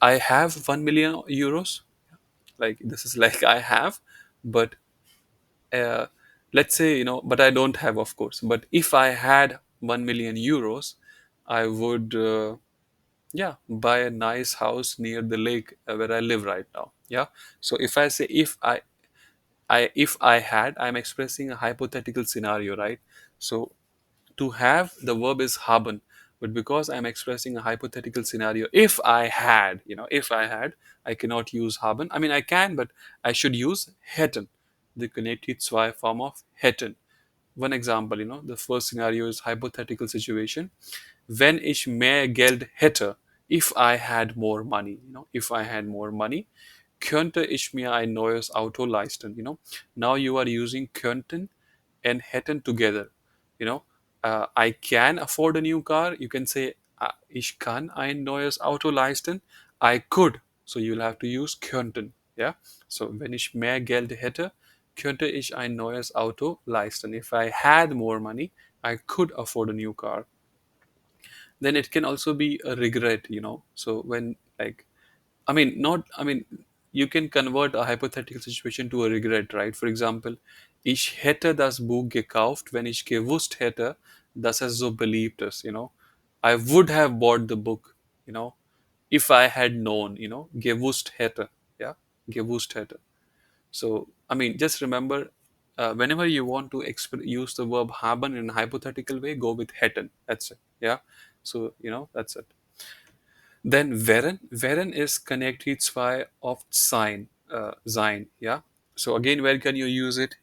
I have 1 million euros. Like, this is like I have, but uh, let's say, but I don't have, of course. But if I had 1 million euros, I would, yeah, buy a nice house near the lake where I live right now. Yeah. So if I say if I had, I'm expressing a hypothetical scenario, right? So to have, the verb is haben, but because I'm expressing a hypothetical scenario, if I had, if I had, I cannot use haben. I mean, I can, but I should use hätten, the Konjunktiv II form of hätten. One example, the first scenario is hypothetical situation. Wenn ich mehr Geld hätte, if I had more money, if I had more money, könnte ich mir ein neues Auto leisten, Now you are using könnten and hätten together, you know. I can afford a new car. You can say, ich kann ein neues Auto leisten. I could. So you'll have to use könnten, yeah. So wenn ich mehr Geld hätte, könnte ich ein neues Auto leisten. If I had more money, I could afford a new car. Then it can also be a regret, so when, like, I mean, you can convert a hypothetical situation to a regret, right? For example, ich hätte das Buch gekauft, wenn ich gewusst hätte, dass es so beliebt ist, I would have bought the book, you know if I had known, gewusst hätte. Yeah, gewusst hätte. So, I mean, just remember, whenever you want to use the verb haben in a hypothetical way, go with hätten. That's it. Yeah. So, that's it. Then wären is Konjunktiv of sein, sein. Yeah. So again, where can you use it?